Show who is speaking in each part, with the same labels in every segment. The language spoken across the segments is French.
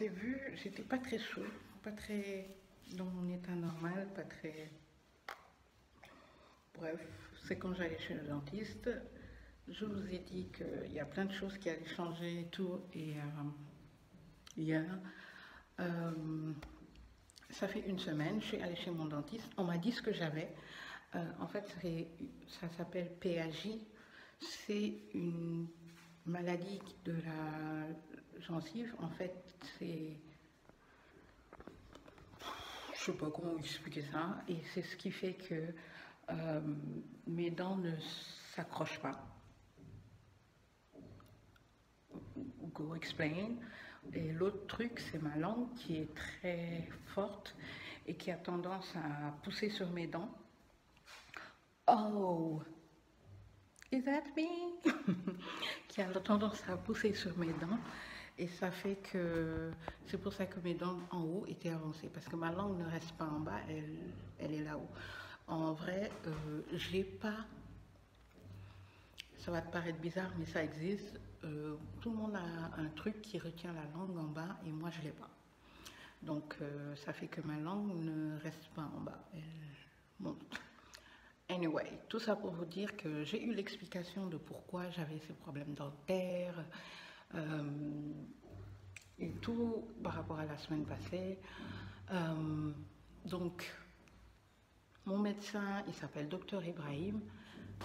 Speaker 1: s'est vu, j'étais pas très chaud, pas très dans mon état normal, pas très... Bref, c'est quand j'allais chez le dentiste. Je vous ai dit qu'il y a plein de choses qui allaient changer et tout. Et hier, euh, ça fait une semaine, je suis allée chez mon dentiste. On m'a dit ce que j'avais. En fait, ça s'appelle PAJ. C'est une maladie de la gencive. En fait, c'est... Je sais pas comment expliquer ça. Et c'est ce qui fait que mes dents ne s'accrochent pas. Go explain. Et l'autre truc, c'est ma langue qui est très forte et qui a tendance à pousser sur mes dents. Oh, is that me? Qui a tendance à pousser sur mes dents. Et ça fait que c'est pour ça que mes dents en haut étaient avancées. Parce que ma langue ne reste pas en bas, elle est là-haut. En vrai, j'ai pas... Ça va te paraître bizarre, mais ça existe. Tout le monde a un truc qui retient la langue en bas et moi je l'ai pas. Donc ça fait que ma langue ne reste pas en bas, elle monte. Anyway, tout ça pour vous dire que j'ai eu l'explication de pourquoi j'avais ces problèmes dentaires et tout par rapport à la semaine passée. Donc mon médecin, il s'appelle Dr Ibrahim,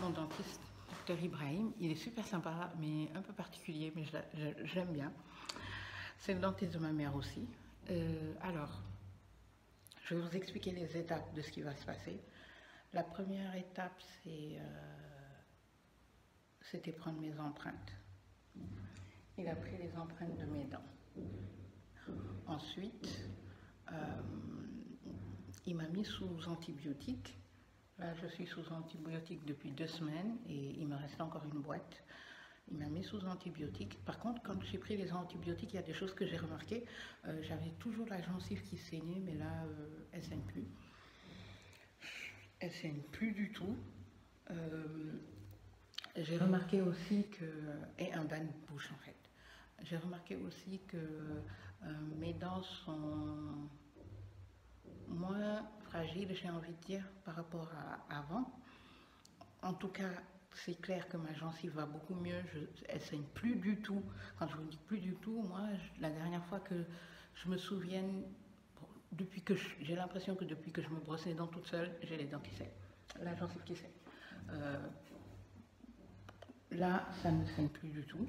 Speaker 1: mon dentiste. Dr Ibrahim, il est super sympa, mais un peu particulier, mais je l'aime bien. C'est le dentiste de ma mère aussi. Alors, je vais vous expliquer les étapes de ce qui va se passer. La première étape, c'était prendre mes empreintes. Il a pris les empreintes de mes dents. Ensuite, il m'a mis sous antibiotiques. Là, je suis sous antibiotiques depuis 2 semaines et il me reste encore une boîte. Il m'a mis sous antibiotiques. Par contre, quand j'ai pris les antibiotiques, il y a des choses que j'ai remarquées. J'avais toujours la gencive qui saignait, mais là, elle ne saigne plus. Elle ne saigne plus du tout. J'ai remarqué aussi que... Et un bain de bouche, en fait. J'ai remarqué aussi que mes dents sont moins fragile, j'ai envie de dire, par rapport à avant. En tout cas, c'est clair que ma gencive va beaucoup mieux, elle saigne plus du tout. Quand je vous dis plus du tout, moi, la dernière fois que je me souvienne, depuis que j'ai l'impression que depuis que je me brosse les dents toute seule, j'ai les dents qui saignent, la gencive qui saigne. Là, ça ne saigne plus du tout.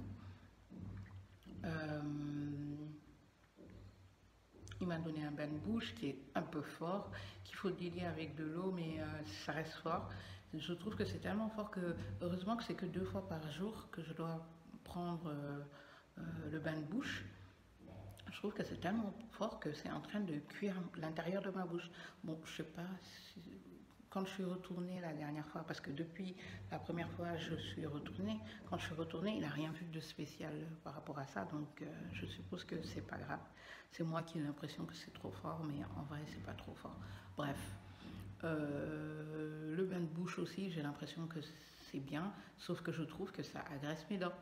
Speaker 1: Il m'a donné un bain de bouche qui est un peu fort, qu'il faut délier avec de l'eau, mais ça reste fort. Je trouve que c'est tellement fort que, heureusement que c'est que 2 fois par jour que je dois prendre le bain de bouche. Je trouve que c'est tellement fort que c'est en train de cuire l'intérieur de ma bouche. Bon, je sais pas si, quand je suis retournée la dernière fois, parce que depuis la première fois je suis retournée, quand je suis retournée, il n'a rien vu de spécial par rapport à ça, donc je suppose que c'est pas grave. C'est moi qui ai l'impression que c'est trop fort, mais en vrai c'est pas trop fort. Bref, le bain de bouche aussi, j'ai l'impression que c'est bien, sauf que je trouve que ça agresse mes dents.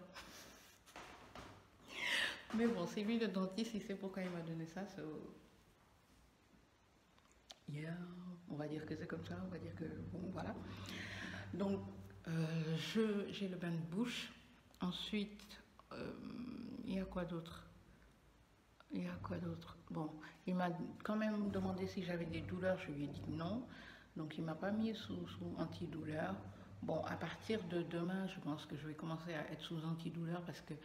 Speaker 1: Mais bon, c'est lui le dentiste, il sait pourquoi il m'a donné ça. So... Yeah, on va dire que c'est comme ça, on va dire que bon, voilà. Donc, j'ai le bain de bouche. Ensuite, il y a quoi d'autre? Il y a quoi d'autre? Bon, il m'a quand même demandé si j'avais des douleurs, je lui ai dit non. Donc, il m'a pas mis sous antidouleur. Bon, à partir de demain, je pense que je vais commencer à être sous antidouleur parce que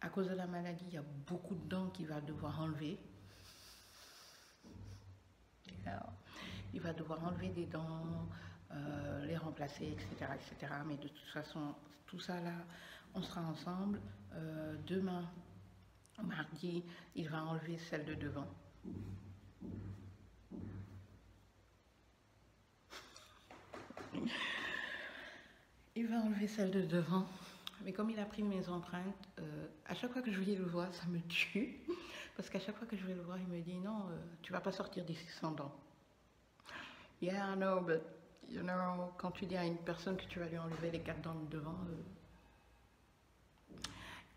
Speaker 1: à cause de la maladie, il y a beaucoup de dents qu'il va devoir enlever. Alors, il va devoir enlever des dents, les remplacer, etc., etc. Mais de toute façon, tout ça là, on sera ensemble. Demain, mardi, il va enlever celle de devant. Il va enlever celle de devant. Mais comme il a pris mes empreintes, à chaque fois que je vais le voir, ça me tue. Parce qu'à chaque fois que je vais le voir, il me dit non, tu vas pas sortir d'ici sans dents. Yeah, I know, but you know, quand tu dis à une personne que tu vas lui enlever les 4 dents de devant,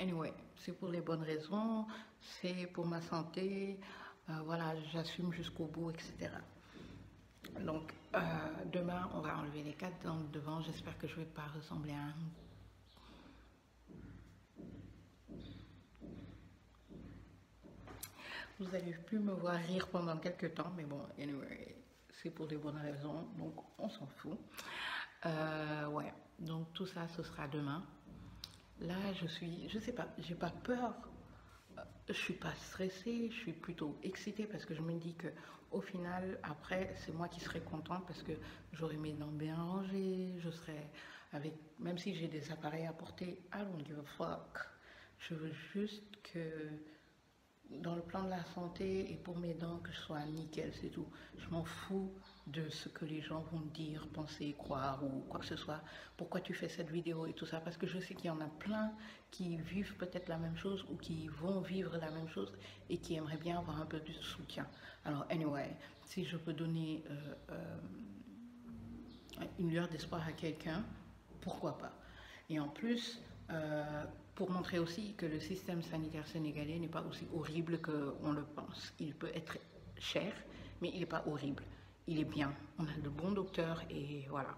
Speaker 1: Anyway, c'est pour les bonnes raisons, c'est pour ma santé, voilà, j'assume jusqu'au bout, etc. Donc, demain, on va enlever les 4 dents de devant. J'espère que je ne vais pas ressembler à un... Vous n'allez plus me voir rire pendant quelques temps, mais bon, anyway, c'est pour des bonnes raisons, donc on s'en fout. Ouais, donc tout ça, ce sera demain. Là, je sais pas, j'ai pas peur, je suis pas stressée, je suis plutôt excitée parce que je me dis que au final, après, c'est moi qui serai contente parce que j'aurai mes dents bien rangées, je serai avec, même si j'ai des appareils à porter, I don't give a fuck. Je veux juste que dans le plan de la santé et pour mes dents, que je sois nickel, c'est tout. Je m'en fous de ce que les gens vont dire, penser, croire ou quoi que ce soit. Pourquoi tu fais cette vidéo et tout ça? Parce que je sais qu'il y en a plein qui vivent peut-être la même chose ou qui vont vivre la même chose et qui aimeraient bien avoir un peu de soutien. Alors, anyway, si je peux donner une lueur d'espoir à quelqu'un, pourquoi pas? Et en plus, pour montrer aussi que le système sanitaire sénégalais n'est pas aussi horrible qu'on le pense. Il peut être cher, mais il n'est pas horrible. Il est bien. On a de bons docteurs et voilà.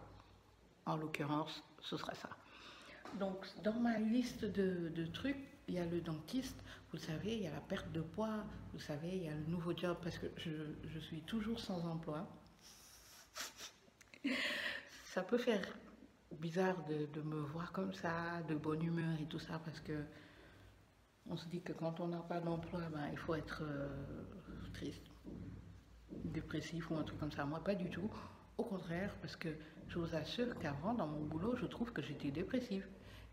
Speaker 1: En l'occurrence, ce sera ça. Donc, dans ma liste de trucs, il y a le dentiste, vous savez, il y a la perte de poids, vous savez, il y a le nouveau job parce que je suis toujours sans emploi. Ça peut faire bizarre de me voir comme ça, de bonne humeur et tout ça, parce que on se dit que quand on n'a pas d'emploi, ben, il faut être triste, dépressif ou un truc comme ça. Moi, pas du tout. Au contraire, parce que je vous assure qu'avant, dans mon boulot, je trouve que j'étais dépressive.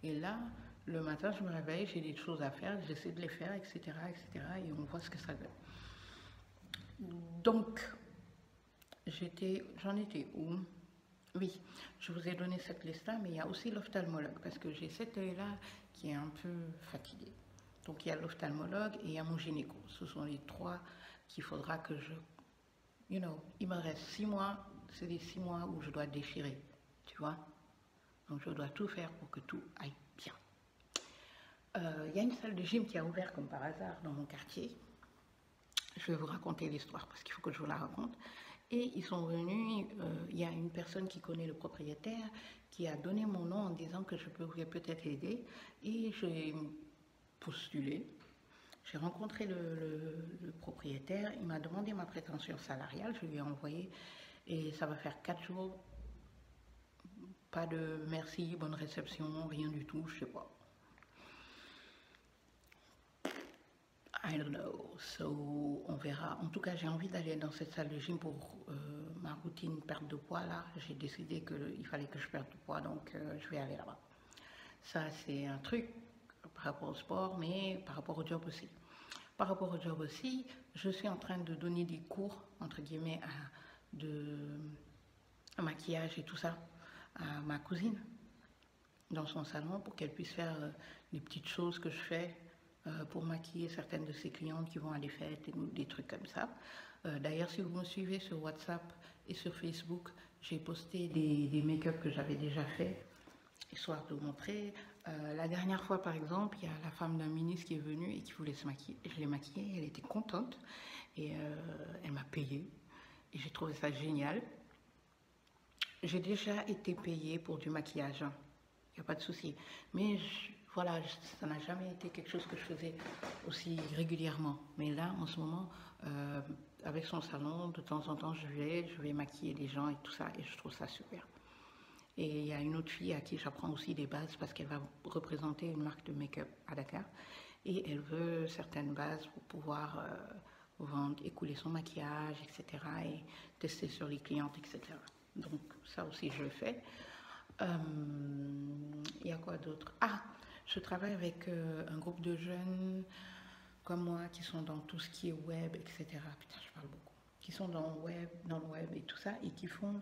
Speaker 1: Et là, le matin, je me réveille, j'ai des choses à faire, j'essaie de les faire, etc., etc., et on voit ce que ça donne. Donc, j'en étais où? Oui, je vous ai donné cette liste-là, mais il y a aussi l'ophtalmologue, parce que j'ai cet œil-là qui est un peu fatigué. Donc il y a l'ophtalmologue et il y a mon gynéco. Ce sont les trois qu'il faudra que je... il me reste 6 mois, c'est les 6 mois où je dois déchirer, tu vois. Donc je dois tout faire pour que tout aille bien. Il y a une salle de gym qui a ouvert comme par hasard dans mon quartier. Je vais vous raconter l'histoire parce qu'il faut que je vous la raconte. Et ils sont venus, il y a une personne qui connaît le propriétaire qui a donné mon nom en disant que je pourrais peut-être aider. Et j'ai postulé. J'ai rencontré le propriétaire, il m'a demandé ma prétention salariale, je lui ai envoyé et ça va faire 4 jours. Pas de merci, bonne réception, rien du tout, je sais pas. I don't know, so on verra. En tout cas, j'ai envie d'aller dans cette salle de gym pour ma routine perte de poids là. J'ai décidé qu'il fallait que je perde du poids, donc je vais aller là-bas. Ça, c'est un truc par rapport au sport, mais par rapport au job aussi. Par rapport au job aussi, je suis en train de donner des cours, entre guillemets, de maquillage et tout ça à ma cousine dans son salon pour qu'elle puisse faire les petites choses que je fais pour maquiller certaines de ses clientes qui vont à des fêtes et des trucs comme ça. D'ailleurs, si vous me suivez sur WhatsApp et sur Facebook, j'ai posté des make-up que j'avais déjà fait, histoire de vous montrer. La dernière fois, par exemple, il y a la femme d'un ministre qui est venue et qui voulait se maquiller. Je l'ai maquillée, elle était contente et elle m'a payée. Et j'ai trouvé ça génial. J'ai déjà été payée pour du maquillage, hein. Il n'y a pas de souci. Mais voilà, ça n'a jamais été quelque chose que je faisais aussi régulièrement. Mais là, en ce moment, avec son salon, de temps en temps, je vais maquiller des gens et tout ça. Et je trouve ça super. Et il y a une autre fille à qui j'apprends aussi des bases parce qu'elle va représenter une marque de make-up à Dakar. Et elle veut certaines bases pour pouvoir vendre, écouler son maquillage, etc. Et tester sur les clientes, etc. Donc ça aussi je le fais. Il y a quoi d'autre? Ah, je travaille avec un groupe de jeunes comme moi qui sont dans tout ce qui est web, etc. Putain, je parle beaucoup. Qui sont dans le web et tout ça et qui font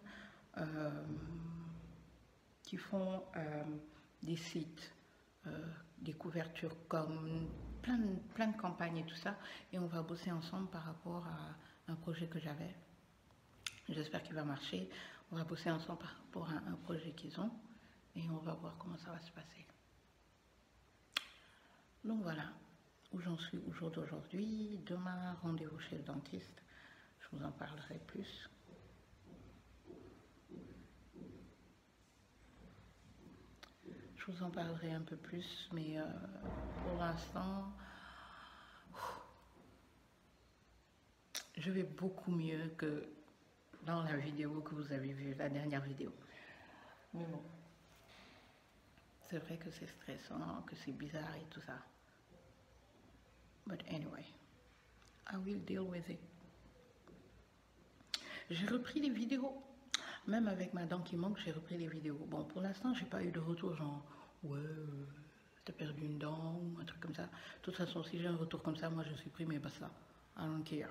Speaker 1: des sites, des couvertures comme plein de campagnes et tout ça. Et on va bosser ensemble par rapport à un projet que j'avais. J'espère qu'il va marcher. On va bosser ensemble par rapport à un projet qu'ils ont et on va voir comment ça va se passer. Donc voilà où j'en suis au jour d'aujourd'hui. Demain, rendez-vous chez le dentiste. Je vous en parlerai plus. Je vous en parlerai un peu plus, mais pour l'instant, je vais beaucoup mieux que dans la vidéo que vous avez vue, la dernière vidéo. Mais bon, c'est vrai que c'est stressant, que c'est bizarre et tout ça. But anyway, I will deal with it. J'ai repris les vidéos. Même avec ma dent qui manque, j'ai repris les vidéos. Bon, pour l'instant, j'ai pas eu de retour genre, ouais, t'as perdu une dent ou un truc comme ça. De toute façon, si j'ai un retour comme ça, moi je supprime et basta. I don't care.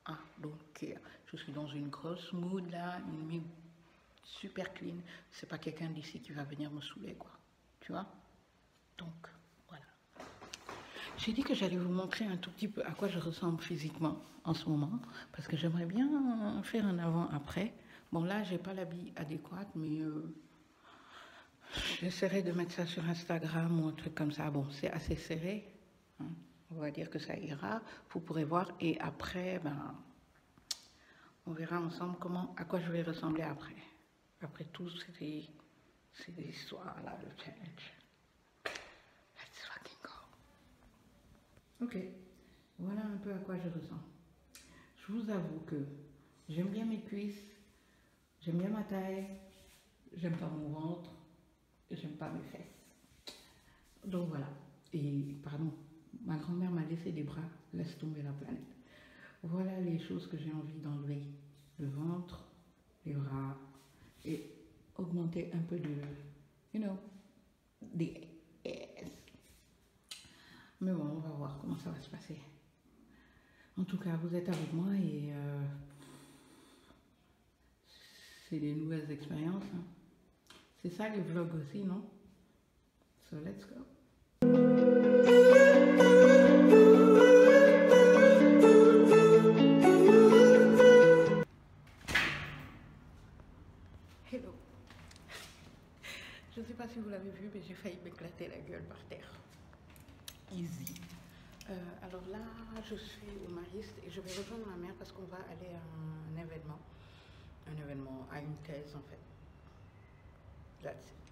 Speaker 1: I don't care. Je suis dans une grosse mood là, une mood super clean. C'est pas quelqu'un d'ici qui va venir me saouler, quoi. Tu vois? Donc, voilà. J'ai dit que j'allais vous montrer un tout petit peu à quoi je ressemble physiquement en ce moment, parce que j'aimerais bien faire un avant-après. Bon, là, j'ai pas l'habit adéquat, mais j'essaierai de mettre ça sur Instagram ou un truc comme ça. Bon, c'est assez serré, hein. On va dire que ça ira. Vous pourrez voir. Et après, ben, on verra ensemble à quoi je vais ressembler après. Après tout, c'est des histoires là de challenge. Let's fucking go. Ok, voilà un peu à quoi je ressens. Je vous avoue que j'aime bien mes cuisses, j'aime bien ma taille, j'aime pas mon ventre, j'aime pas mes fesses. Donc voilà. Et pardon, ma grand-mère m'a laissé des bras, laisse tomber la planète. Voilà les choses que j'ai envie d'enlever. Le ventre, les bras, et augmenter un peu de, you know, des ass. Mais bon, on va voir comment ça va se passer. En tout cas, vous êtes avec moi et c'est des nouvelles expériences, hein. C'est ça les vlogs aussi, non? So let's go. Hello. Je ne sais pas si vous l'avez vu, mais j'ai failli m'éclater la gueule par terre. Easy. Alors là, je suis au Mariste et je vais rejoindre ma mère parce qu'on va aller à un événement, à une thèse en fait. That's it.